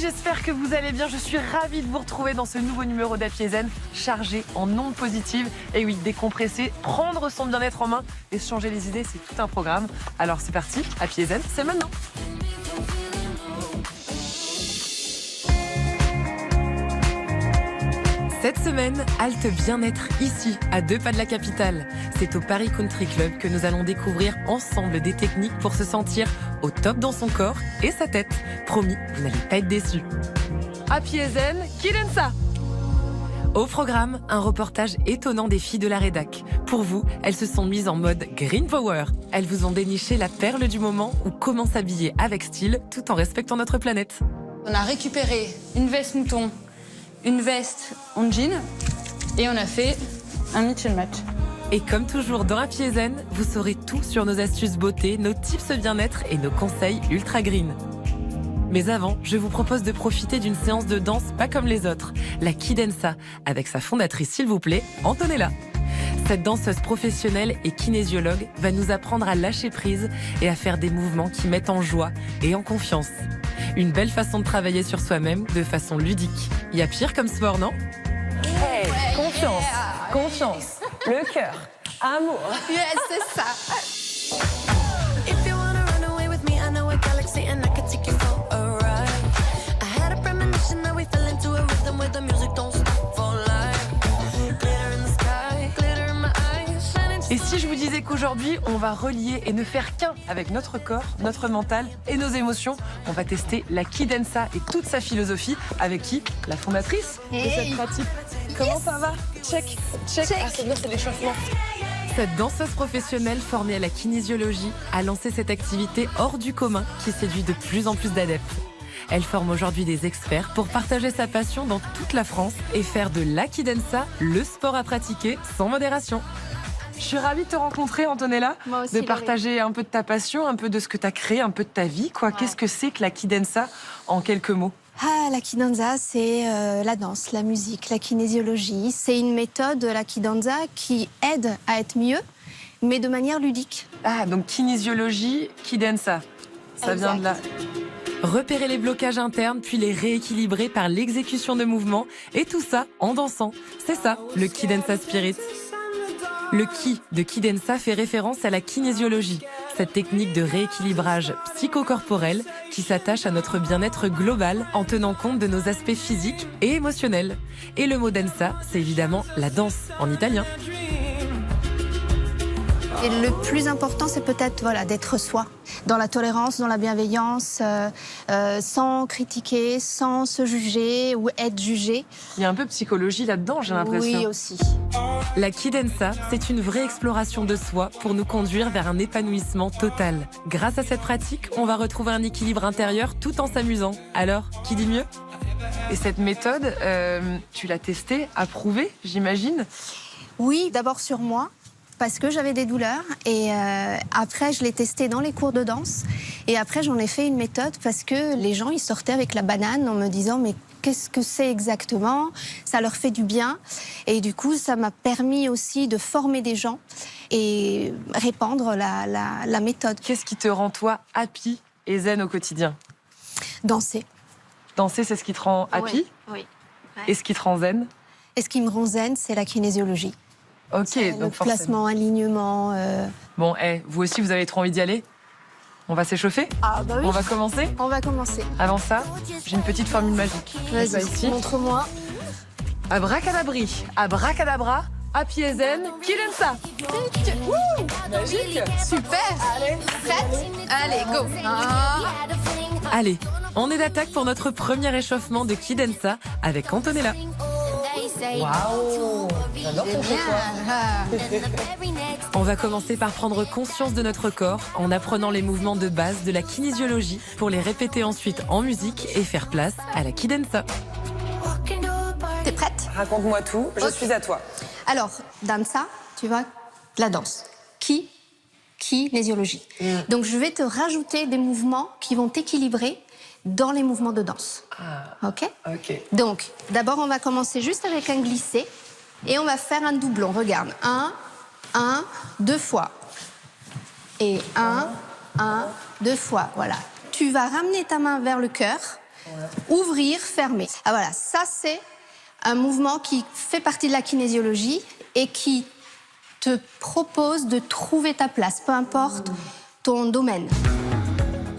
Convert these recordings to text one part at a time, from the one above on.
j'espère que vous allez bien. Je suis ravie de vous retrouver dans ce nouveau numéro d'Happy Zen, chargé en ondes positives. Et oui, décompresser, prendre son bien-être en main et se changer les idées, c'est tout un programme. Alors c'est parti, Happy Zen, c'est maintenant. Cette semaine, halte bien-être ici, à 2 pas de la capitale. C'est au Paris Country Club que nous allons découvrir ensemble des techniques pour se sentir au top dans son corps et sa tête. Promis, vous n'allez pas être déçus. Happy Zen, Kidensa. Au programme, un reportage étonnant des filles de la rédac. Pour vous, elles se sont mises en mode Green Power. Elles vous ont déniché la perle du moment ou comment s'habiller avec style tout en respectant notre planète. On a récupéré une veste mouton, une veste en jean et on a fait un mix and match. Et comme toujours dans Happy Zen, vous saurez tout sur nos astuces beauté, nos tips bien-être et nos conseils ultra green. Mais avant, je vous propose de profiter d'une séance de danse pas comme les autres, la Kidensa, avec sa fondatrice s'il vous plaît, Antonella. Cette danseuse professionnelle et kinésiologue va nous apprendre à lâcher prise et à faire des mouvements qui mettent en joie et en confiance. Une belle façon de travailler sur soi-même de façon ludique. Il y a pire comme sport, non ? Hey, confiance, confiance, le cœur, amour. Yes, c'est ça. If you wanna run away with me, I know a galaxy and I could take you for a ride. I had a premonition that we fell into a rhythm where the music don't stop for life. Glitter in the sky, glitter in my eyes, shining. Et si je vous disais qu'aujourd'hui, on va relier et ne faire qu'un avec notre corps, notre mental et nos émotions, on va tester la Kidensa et toute sa philosophie avec qui ? La fondatrice de cette pratique. Comment ça va ? Check. Ah, c'est bien, c'est l'échauffement. Cette danseuse professionnelle formée à la kinésiologie a lancé cette activité hors du commun qui séduit de plus en plus d'adeptes. Elle forme aujourd'hui des experts pour partager sa passion dans toute la France et faire de la Kidensa le sport à pratiquer sans modération. Je suis ravie de te rencontrer, Antonella, Moi aussi, de Laurie. partager un peu de ta passion, un peu de ce que tu as créé, un peu de ta vie. Ouais. Qu'est-ce que c'est que la Kidensa en quelques mots ? La Kidensa, c'est la danse, la musique, la kinésiologie. C'est une méthode, la Kidensa, qui aide à être mieux, mais de manière ludique. Ah, donc kinésiologie, Kidensa. Ça vient de là. Repérer les blocages internes, puis les rééquilibrer par l'exécution de mouvements, et tout ça en dansant. C'est ça, le Kidensa Spirit. Le ki de Kidensa fait référence à la kinésiologie, cette technique de rééquilibrage psychocorporel qui s'attache à notre bien-être global en tenant compte de nos aspects physiques et émotionnels. Et le mot densa, c'est évidemment la danse en italien. Et le plus important, c'est peut-être d'être soi, dans la tolérance, dans la bienveillance, sans critiquer, sans se juger ou être jugé. Il y a un peu de psychologie là-dedans, j'ai l'impression. Oui, aussi. La Kidensa, c'est une vraie exploration de soi pour nous conduire vers un épanouissement total. Grâce à cette pratique, on va retrouver un équilibre intérieur tout en s'amusant. Alors, qui dit mieux ? Et cette méthode, tu l'as testée, approuvée, j'imagine ? Oui, d'abord sur moi, parce que j'avais des douleurs. Et après, je l'ai testée dans les cours de danse. Et après, j'en ai fait une méthode parce que les gens, ils sortaient avec la banane en me disant « mais qu'est-ce que c'est exactement ?» Ça leur fait du bien. Et du coup, ça m'a permis aussi de former des gens et répandre la méthode. Qu'est-ce qui te rend, toi, happy et zen au quotidien ? Danser. Danser, c'est ce qui te rend happy ? Oui. Et ce qui te rend zen ? Et ce qui me rend zen, c'est la kinésiologie. Ok, Le donc forcément. placement, alignement. Bon, vous aussi, vous avez trop envie d'y aller ? On va s'échauffer ? Ah bah oui. On va commencer ? On va commencer. Avant ça, j'ai une petite formule magique. Ça Vas-y, ici. montre-moi. Abracadabri, abracadabra, happy et zen, Kidensa. Magique. Super. Allez, prête ? Allez, go. Allez, on est d'attaque pour notre premier échauffement de Kidensa avec Antonella. Waouh, j'adore ton On va commencer par prendre conscience de notre corps en apprenant les mouvements de base de la kinésiologie pour les répéter ensuite en musique et faire place à la Kidensa. T'es prête ? Raconte-moi tout, je suis à toi. Alors, dansa, tu vois, la danse. Kinésiologie. Donc, je vais te rajouter des mouvements qui vont t'équilibrer dans les mouvements de danse. Ok ? Ok. Donc, d'abord, on va commencer juste avec un glissé et on va faire un doublon. Regarde, 2 fois. Et 1, 2 fois, voilà. Tu vas ramener ta main vers le cœur ouvrir, fermer. Ah voilà, ça c'est un mouvement qui fait partie de la kinésiologie et qui te propose de trouver ta place, peu importe ton domaine.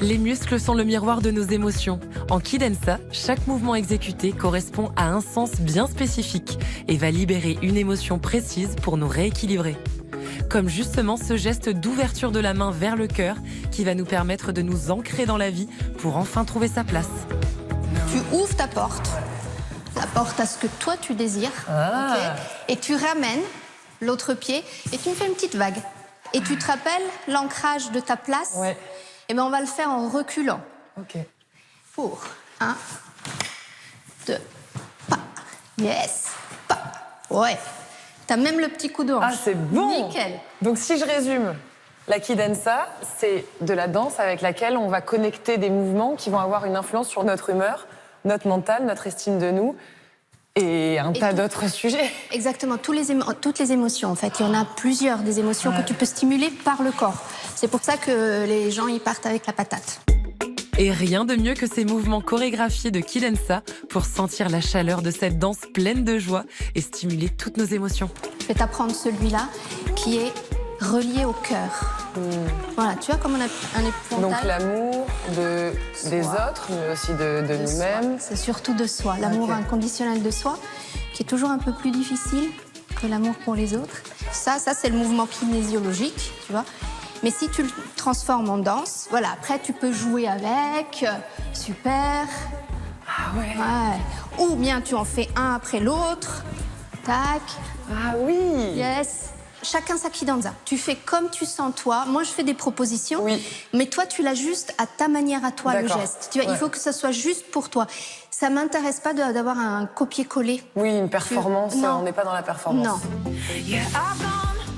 Les muscles sont le miroir de nos émotions. En Kidensa, chaque mouvement exécuté correspond à un sens bien spécifique et va libérer une émotion précise pour nous rééquilibrer. Comme justement ce geste d'ouverture de la main vers le cœur qui va nous permettre de nous ancrer dans la vie pour enfin trouver sa place. Tu ouvres ta porte à ce que toi tu désires, ok, et tu ramènes l'autre pied et tu me fais une petite vague. Et tu te rappelles l'ancrage de ta place? Ouais. Eh bien, on va le faire en reculant. Ok. Pour 1, 2, pas. Yes, pas. Ouais. T'as même le petit coup de hanche. Ah, c'est bon. Nickel. Donc si je résume, la Kidensa, c'est de la danse avec laquelle on va connecter des mouvements qui vont avoir une influence sur notre humeur, notre mental, notre estime de nous et un tas d'autres sujets. Exactement, toutes les émotions en fait. Il y en a plusieurs des émotions que tu peux stimuler par le corps. C'est pour ça que les gens y partent avec la patate. Et rien de mieux que ces mouvements chorégraphiés de Kidensa pour sentir la chaleur de cette danse pleine de joie et stimuler toutes nos émotions. Je vais t'apprendre celui-là qui est relié au cœur. Voilà, tu vois comme on a un épouvantail. Donc l'amour des autres, mais aussi de nous-mêmes. C'est surtout de soi, l'amour inconditionnel de soi, qui est toujours un peu plus difficile que l'amour pour les autres. Ça c'est le mouvement kinésiologique, tu vois. Mais si tu le transformes en danse, voilà, après tu peux jouer avec, super. Ah ouais. Ouais. Ou bien tu en fais un après l'autre, tac. Ah oui. Yes. Chacun sa kidanza. Tu fais comme tu sens toi. Moi, je fais des propositions, oui. Mais toi, tu l'ajustes à ta manière, à toi, le geste. Tu vois, il faut que ça soit juste pour toi. Ça m'intéresse pas d'avoir un copier-coller. Oui, une performance. Non. On n'est pas dans la performance. Non.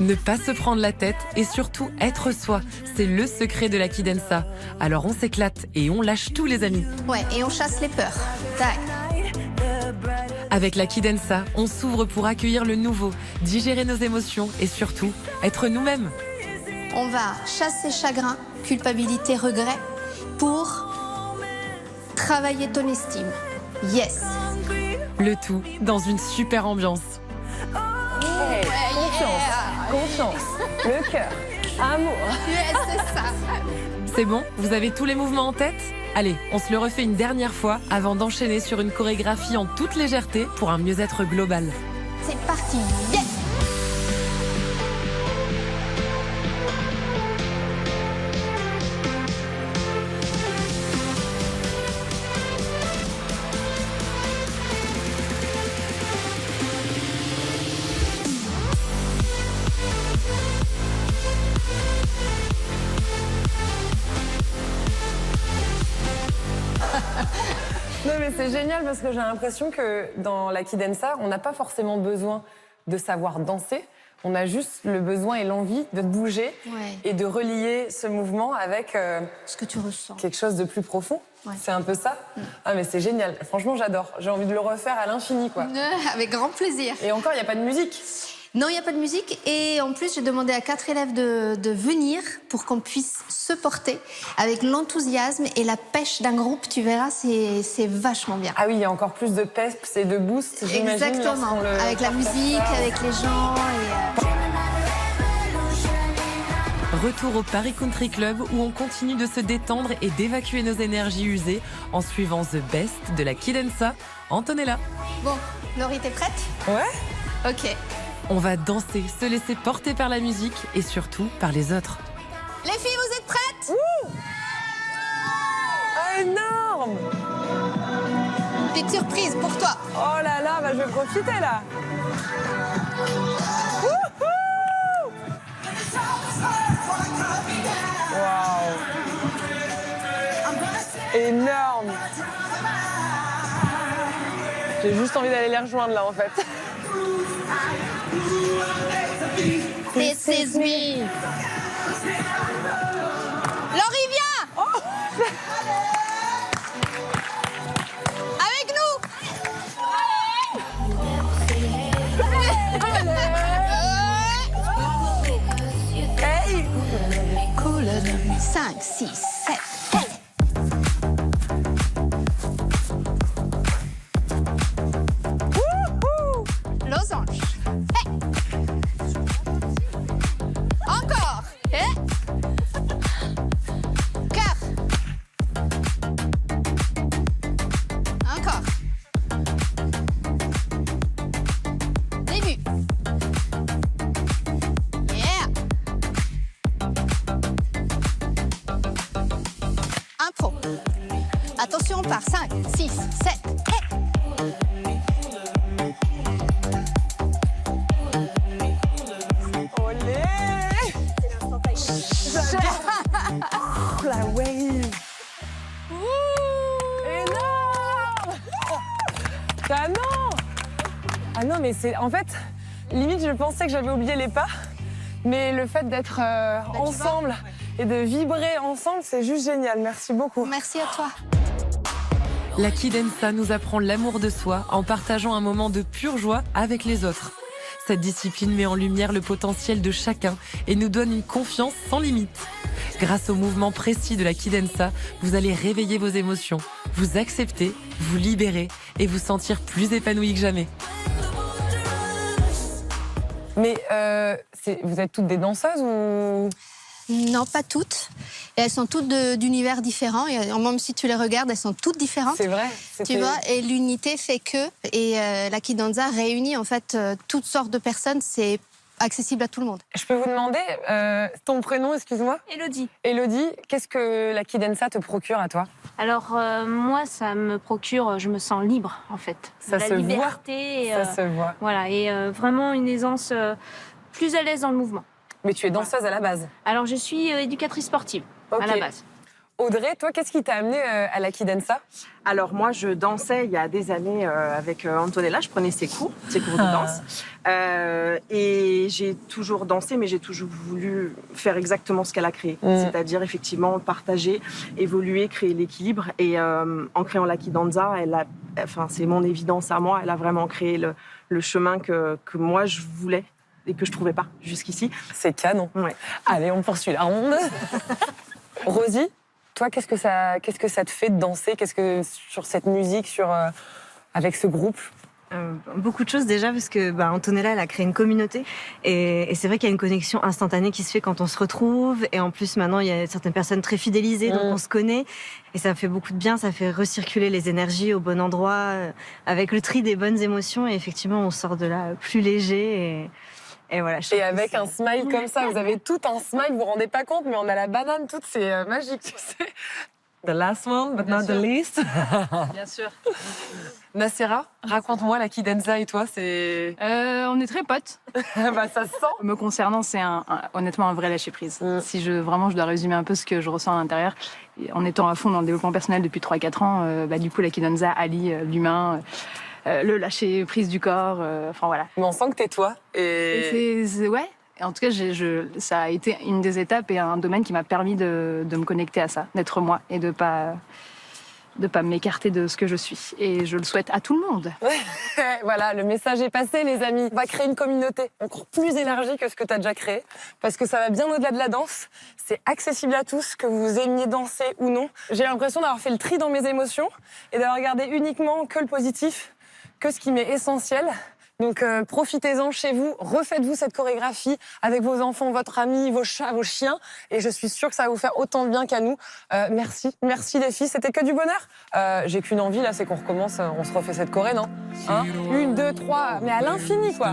Ne pas se prendre la tête et surtout être soi, c'est le secret de la Kidensa. Alors on s'éclate et on lâche tous les amis. Ouais, et on chasse les peurs. Tac. Avec la Kidensa, on s'ouvre pour accueillir le nouveau, digérer nos émotions et surtout être nous-mêmes. On va chasser chagrin, culpabilité, regret pour travailler ton estime. Yes. Le tout dans une super ambiance. Hey, confiance, le cœur, amour. Yes, c'est ça. C'est bon? Vous avez tous les mouvements en tête? Allez, on se le refait une dernière fois avant d'enchaîner sur une chorégraphie en toute légèreté pour un mieux-être global. C'est parti. Yes. Non mais c'est génial parce que j'ai l'impression que dans la Kidensa, on n'a pas forcément besoin de savoir danser. On a juste le besoin et l'envie de bouger et de relier ce mouvement avec ce que tu ressens. Quelque chose de plus profond. Ouais. C'est un peu ça. Ah mais c'est génial. Franchement, j'adore. J'ai envie de le refaire à l'infini, quoi. Avec grand plaisir. Et encore, il n'y a pas de musique. Non, il n'y a pas de musique. Et en plus, j'ai demandé à 4 élèves de venir pour qu'on puisse se porter avec l'enthousiasme et la pêche d'un groupe. Tu verras, c'est vachement bien. Ah oui, il y a encore plus de peps et de boost, j'imagine. Exactement. Avec la musique, avec les gens. Retour au Paris Country Club où on continue de se détendre et d'évacuer nos énergies usées en suivant The Best de la Kidensa, Antonella. Bon, Laurie, t'es prête? Ouais. Ok. On va danser, se laisser porter par la musique et surtout par les autres. Les filles, vous êtes prêtes? Ah, énorme! Petite surprise pour toi. Oh là là, bah je vais profiter là. Waouh! Énorme! J'ai juste envie d'aller les rejoindre là en fait. This is me. Laurie, viens. Oh. Avec nous. Hey. 5, 6, 7. Ah non, mais c'est... En fait, limite, je pensais que j'avais oublié les pas. Mais le fait d'être ensemble et de vibrer ensemble, c'est juste génial. Merci beaucoup. Merci à toi. La Kidensa nous apprend l'amour de soi en partageant un moment de pure joie avec les autres. Cette discipline met en lumière le potentiel de chacun et nous donne une confiance sans limite. Grâce au mouvement précis de la Kidensa, vous allez réveiller vos émotions, vous accepter, vous libérer et vous sentir plus épanoui que jamais. Mais vous êtes toutes des danseuses ou... Non, pas toutes. Et elles sont toutes d'univers différents. Et même si tu les regardes, elles sont toutes différentes. C'est vrai. Tu vois, et l'unité fait que. Et la Kidanza réunit en fait toutes sortes de personnes. C'est accessible à tout le monde. Je peux vous demander ton prénom, excuse-moi? Élodie. Élodie, qu'est-ce que la Kidensa te procure à toi? Alors moi, ça me procure, je me sens libre en fait. Ça la se liberté. voit. Ça se voit. Voilà, et vraiment une aisance plus à l'aise dans le mouvement. Mais tu es danseuse à la base. Alors je suis éducatrice sportive à la base. Audrey, toi, qu'est-ce qui t'a amené à la Kidensa? Alors moi, je dansais il y a des années avec Antonella, je prenais ses cours de danse. Et j'ai toujours dansé, mais j'ai toujours voulu faire exactement ce qu'elle a créé. C'est-à-dire effectivement partager, évoluer, créer l'équilibre. Et en créant la Kidanza, c'est mon évidence à moi, elle a vraiment créé le chemin que moi je voulais et que je trouvais pas jusqu'ici. C'est canon. Ouais. Allez, on poursuit la ronde. Rosie, toi, qu'est-ce que ça te fait de danser? Qu'est-ce que sur cette musique, avec ce groupe? Beaucoup de choses déjà parce que Antonella elle a créé une communauté et c'est vrai qu'il y a une connexion instantanée qui se fait quand on se retrouve et en plus maintenant il y a certaines personnes très fidélisées donc on se connaît et ça fait beaucoup de bien, ça fait recirculer les énergies au bon endroit avec le tri des bonnes émotions et effectivement on sort de là plus léger et voilà. Et avec un smile comme ça, vous avez tout un smile, vous vous rendez pas compte, mais on a la banane toute, c'est magique, tu sais. The last one, but not the least. Bien sûr. Nassera, raconte-moi la Kidensa et toi, c'est... On est très potes. Ça se sent. Me concernant, c'est honnêtement un vrai lâcher-prise. Si vraiment je dois résumer un peu ce que je ressens à l'intérieur, en étant à fond dans le développement personnel depuis 3-4 ans, du coup la Kidensa allie l'humain, le lâcher-prise du corps, enfin voilà. Mais on sent que t'es toi. Ouais. Et en tout cas, ça a été une des étapes et un domaine qui m'a permis de me connecter à ça, d'être moi et de pas m'écarter de ce que je suis. Et je le souhaite à tout le monde. Voilà, le message est passé, les amis. On va créer une communauté encore plus élargie que ce que tu as déjà créé, parce que ça va bien au-delà de la danse. C'est accessible à tous, que vous aimiez danser ou non. J'ai l'impression d'avoir fait le tri dans mes émotions et d'avoir gardé uniquement que le positif, que ce qui m'est essentiel. Donc profitez-en chez vous, refaites-vous cette chorégraphie avec vos enfants, votre ami, vos chats, vos chiens, et je suis sûre que ça va vous faire autant de bien qu'à nous. Merci les filles, c'était que du bonheur. J'ai qu'une envie là, c'est qu'on recommence, on se refait cette choré, non? 1, 2, 3, mais à l'infini quoi.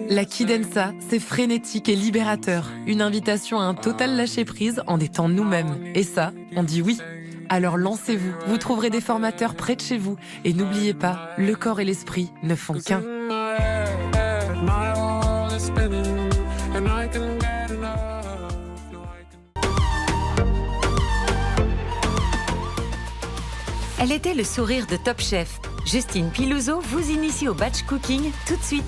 La Kidensa, c'est frénétique et libérateur, une invitation à un total lâcher-prise en étant nous-mêmes. Et ça, on dit oui. Alors lancez-vous, vous trouverez des formateurs près de chez vous. Et n'oubliez pas, le corps et l'esprit ne font qu'un. Elle était le sourire de Top Chef. Justine Pilouzot vous initie au batch cooking tout de suite.